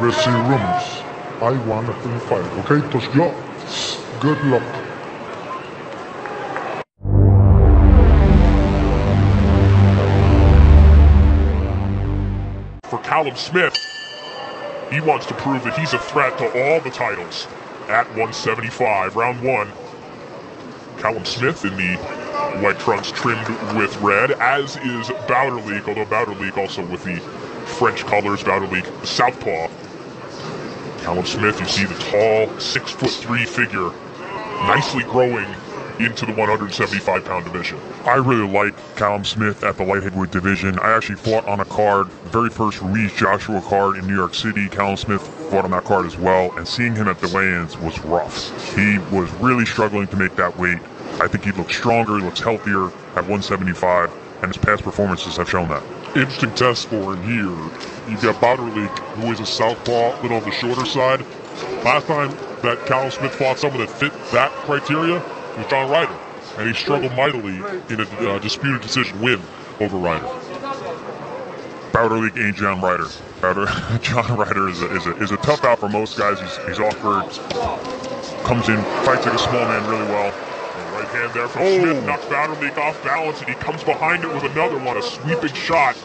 ver si rumors. I want a free fight, okay? Pues yo, good luck. For Callum Smith, he wants to prove that he's a threat to all the titles at 175, round one. Callum Smith in the white trunks trimmed with red, as is Bauderlique, although Bauderlique also with the French colors, Bauderlique southpaw. Callum Smith, you see the tall 6'3" figure, nicely growing into the 175-pound division. I really like Callum Smith at the light heavyweight division. I actually fought on a card, very first Ruiz-Joshua card in New York City. Callum Smith fought on that card as well, and seeing him at the weigh-ins was rough. He was really struggling to make that weight. I think he looks stronger, he looks healthier at 175, and his past performances have shown that. Interesting test for him here. You've got Bauderlique, who is a southpaw, a little on the shorter side. Last time that Callum Smith fought someone that fit that criteria was John Ryder, and he struggled mightily in a disputed decision win over Ryder. Bauderlique ain't John Ryder. John Ryder is a tough out for most guys. He's awkward, comes in, fights like a small man really well. Right hand there from Smith, knocks Bauderlique off balance, and he comes behind it with another one, a sweeping shot.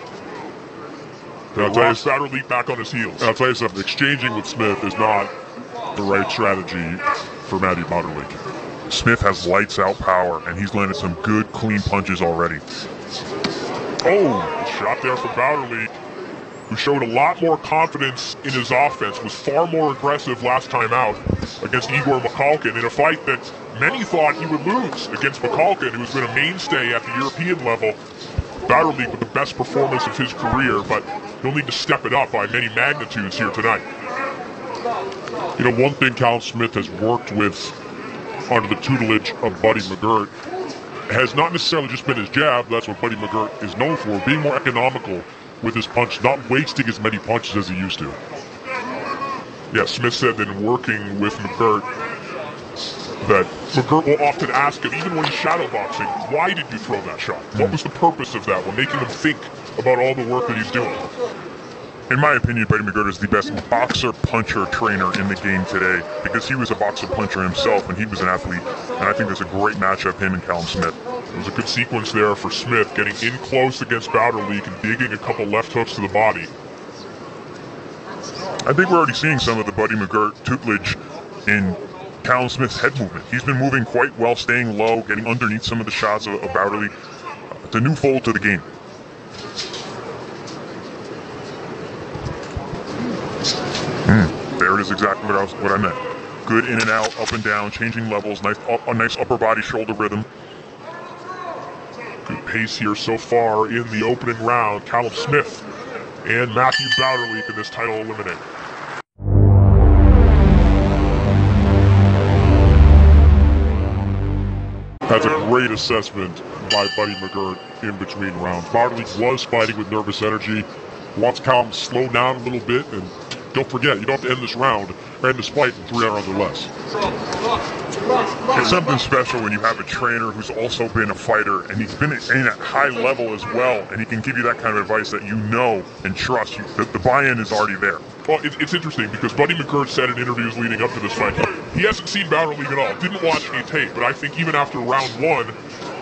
Knocks Bauderlique back on his heels. I'll tell you something, exchanging with Smith is not the right strategy for Mathieu Bauderlique. Smith has lights out power, and he's landed some good, clean punches already. Shot there for Bauderlique, who showed a lot more confidence in his offense, was far more aggressive last time out against Igor Mikhalkin in a fight that many thought he would lose against Mikhalkin, who has been a mainstay at the European level. Bauderlique with the best performance of his career, but he'll need to step it up by many magnitudes here tonight. You know, one thing Callum Smith has worked with under the tutelage of Buddy McGirt has not necessarily just been his jab. That's what Buddy McGirt is known for, being more economical with his punch, not wasting as many punches as he used to. Yeah, Smith said that in working with McGirt, that McGirt will often ask him, even when he's shadowboxing, why did you throw that shot? What was the purpose of that one? Making him think about all the work that he's doing. In my opinion, Buddy McGirt is the best boxer-puncher trainer in the game today, because he was a boxer-puncher himself and he was an athlete, and I think that's a great matchup, him and Callum Smith. It was a good sequence there for Smith, getting in close against Bauderlique and digging a couple left hooks to the body. I think we're already seeing some of the Buddy McGirt tutelage in Callum Smith's head movement. He's been moving quite well, staying low, getting underneath some of the shots of Bauderlique. It's a new fold to the game. There it is, exactly what I meant. Good in and out, up and down, changing levels, a nice upper body shoulder rhythm. Good pace here so far in the opening round. Callum Smith and Mathieu Bauderlique in this title eliminator. That's a great assessment by Buddy McGirt in between rounds. Bauderlique was fighting with nervous energy. Wants Callum to slow down a little bit, and don't forget, you don't have to end this round or end this fight in 3 rounds or less. It's something special when you have a trainer who's also been a fighter, and he's been in a high level as well, and he can give you that kind of advice that you know and trust. The buy-in is already there. Well, it's interesting because Buddy McGirt said in interviews leading up to this fight, he hasn't seen Bauderlique at all, didn't watch any tape, but I think even after round one,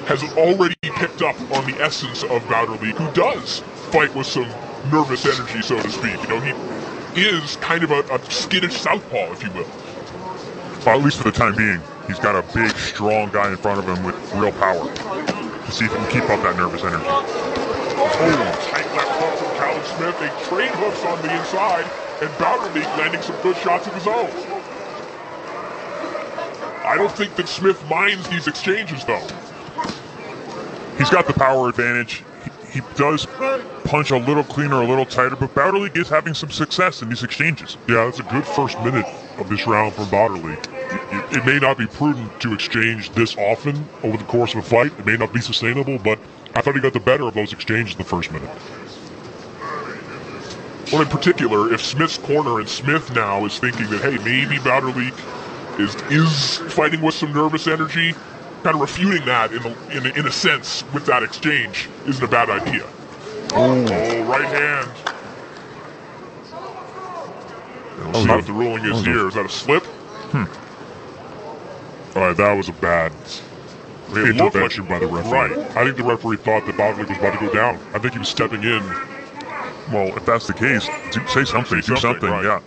has already picked up on the essence of Bauderlique, who does fight with some nervous energy, so to speak. You know, he is kind of a skittish southpaw, if you will. Well, at least for the time being. He's got a big, strong guy in front of him with real power to see if he can keep up that nervous energy. Tight left hook from Callum Smith. They trade hooks on the inside, and Bauderlique landing some good shots of his own. I don't think that Smith minds these exchanges, though. He's got the power advantage. He does punch a little cleaner, a little tighter, but Bauderlique is having some success in these exchanges. Yeah, that's a good first minute of this round from Bauderlique. It may not be prudent to exchange this often over the course of a fight. It may not be sustainable, but I thought he got the better of those exchanges in the first minute. Well, in particular, if Smith's corner and Smith now is thinking that, hey, maybe Bauderlique is fighting with some nervous energy, kind of refuting that in a sense with that exchange isn't a bad idea. Oh, right hand. We'll see what the ruling is here. Is that a slip? Alright, that was a bad intervention by the referee. Right. I think the referee thought that Bauderlique was about to go down. I think he was stepping in. Well, if that's the case, say something. Do something. Right. Yeah.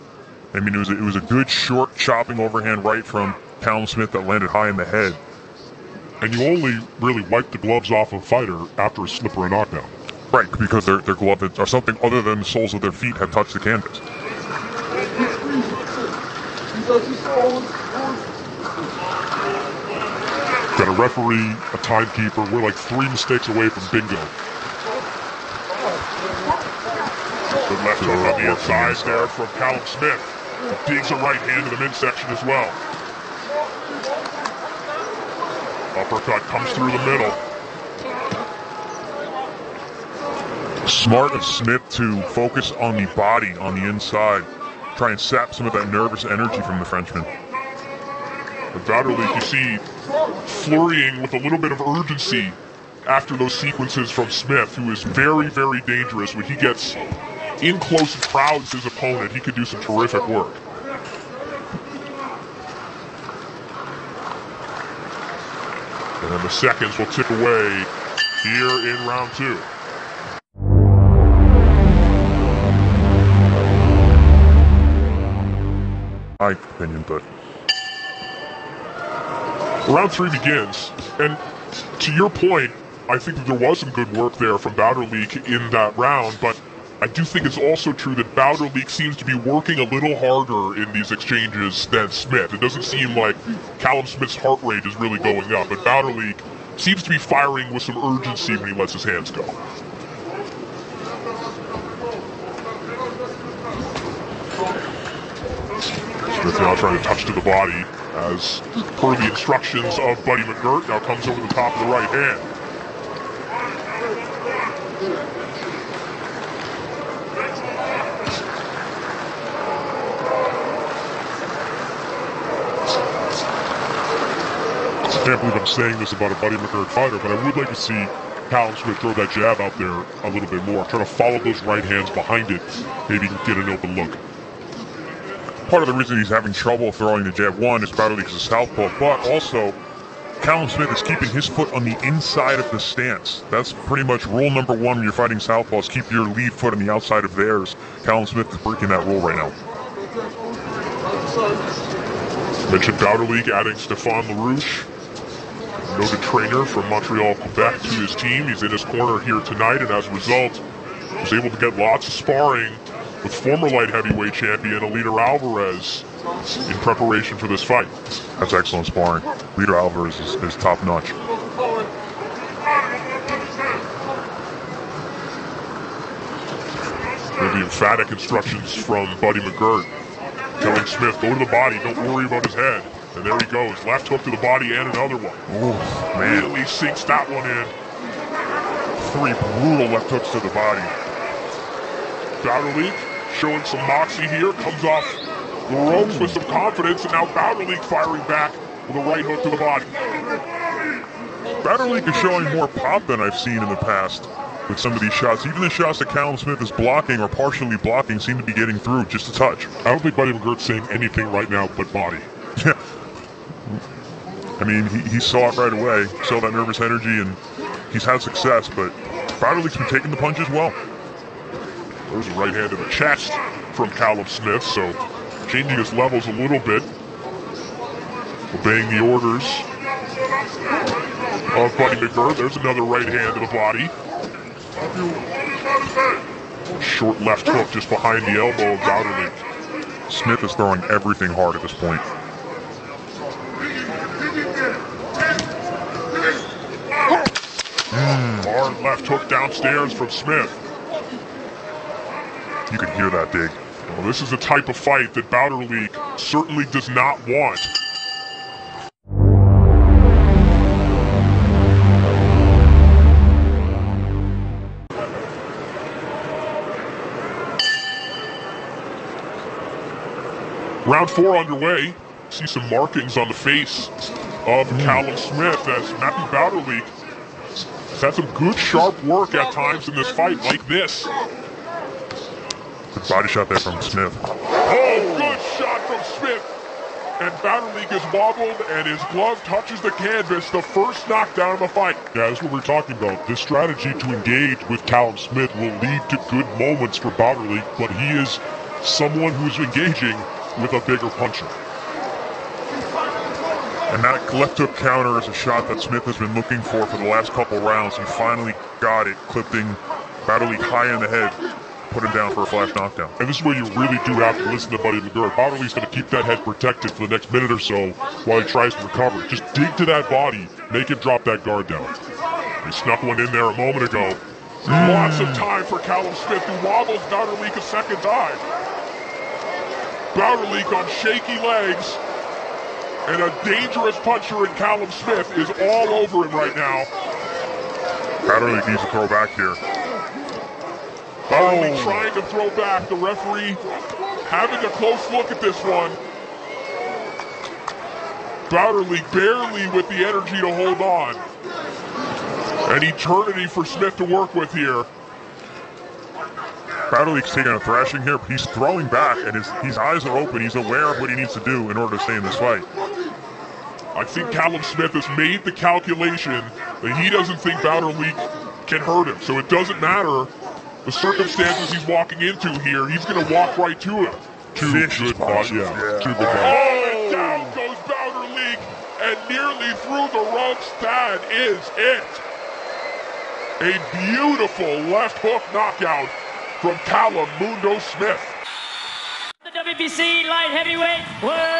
I mean, it was a good short chopping overhand right from Callum Smith that landed high in the head. And you only really wipe the gloves off a fighter after a slip or a knockdown. Right, because their glove or something other than the soles of their feet have touched the canvas. Got a referee, a timekeeper. We're like 3 mistakes away from bingo. Good left hook on the inside there from Callum Smith. He digs a right hand to the midsection as well. Uppercut comes through the middle. Smart of Smith to focus on the body on the inside. Try and sap some of that nervous energy from the Frenchman. But Bauderlique, you see, flurrying with a little bit of urgency after those sequences from Smith, who is very, very dangerous. When he gets in close and crowds his opponent, he could do some terrific work. And then the seconds will tick away here in round 2. My opinion, but round 3 begins, and to your point, I think that there was some good work there from Bauderlique in that round, but I do think it's also true that Bauderlique seems to be working a little harder in these exchanges than Smith. It doesn't seem like Callum Smith's heart rate is really going up, but Bauderlique seems to be firing with some urgency when he lets his hands go. Smith now trying to touch to the body as per the instructions of Buddy McGirt, now comes over the top of the right hand. I can't believe I'm saying this about a Buddy McGirt fighter, but I would like to see Callum Smith throw that jab out there a little bit more. Try to follow those right hands behind it, maybe get an open look. Part of the reason he's having trouble throwing the jab, one, is Bauderlique's a southpaw, but also Callum Smith is keeping his foot on the inside of the stance. That's pretty much rule number 1 when you're fighting southpaws. Keep your lead foot on the outside of theirs. Callum Smith is breaking that rule right now. Mentioned Bauderlique adding Stéphane LaRouche, noted trainer from Montreal, Quebec, to his team. He's in his corner here tonight, and as a result, was able to get lots of sparring with former light heavyweight champion Eliminator Alvarez in preparation for this fight. That's excellent sparring. Eliminator Alvarez is top notch. The emphatic instructions from Buddy McGirt, telling Smith, go to the body, don't worry about his head. And there he goes, left hook to the body and another one. Oh, man. Really sinks that one in. 3 brutal left hooks to the body. Bauderlique showing some moxie here, comes off the ropes with some confidence, and now Bauderlique firing back with a right hook to the body. Bauderlique is showing more pop than I've seen in the past with some of these shots. Even the shots that Callum Smith is blocking or partially blocking seem to be getting through just a touch. I don't think Buddy McGirt's saying anything right now but body. Yeah. I mean, he saw it right away, saw that nervous energy, and he's had success, but Bauderlique's been taking the punches well. There's a right hand to the chest from Callum Smith, so changing his levels a little bit. Obeying the orders of Buddy McGirt. There's another right hand to the body. Short left hook just behind the elbow of Bauderlique. Smith is throwing everything hard at this point. Hard left hook downstairs from Smith. You can hear that dig. Well, this is the type of fight that Bauderlique certainly does not want. Round 4 underway. See some markings on the face of Callum Smith as Mathieu Bauderlique has had some good sharp work at times in this fight like this. The Good body shot there from Smith. Oh, good shot from Smith. And Bauderlique is wobbled, and his glove touches the canvas. The first knockdown of the fight. Yeah, that's what we're talking about. This strategy to engage with Callum Smith will lead to good moments for Bauderlique, but he is someone who's engaging with a bigger puncher. And that left hook counter is a shot that Smith has been looking for the last couple rounds. He finally got it, clipping Bauderlique high in the head, put him down for a flash knockdown. And this is where you really do have to listen to Buddy McGirt. Bauderlique's going to keep that head protected for the next minute or so while he tries to recover. Just dig to that body, make him drop that guard down. He snuck one in there a moment ago. Lots of time for Callum Smith, who wobbles Bauderlique a second time. Bauderlique on shaky legs, and a dangerous puncher in Callum Smith is all over him right now. Bauderlique needs to throw back here. Bauderlique trying to throw back. The referee having a close look at this one. Bauderlique barely with the energy to hold on. An eternity for Smith to work with here. Bauderlique's taking a thrashing here, but he's throwing back, and his eyes are open. He's aware of what he needs to do in order to stay in this fight. I think Callum Smith has made the calculation that he doesn't think Bauderlique can hurt him. So it doesn't matter the circumstances he's walking into here. He's going to walk right to him. Two good bodies. Oh, and down goes Bauderlique, and nearly through the ropes. That is it. A beautiful left hook knockout from Callum Mundo Smith. The WBC light heavyweight world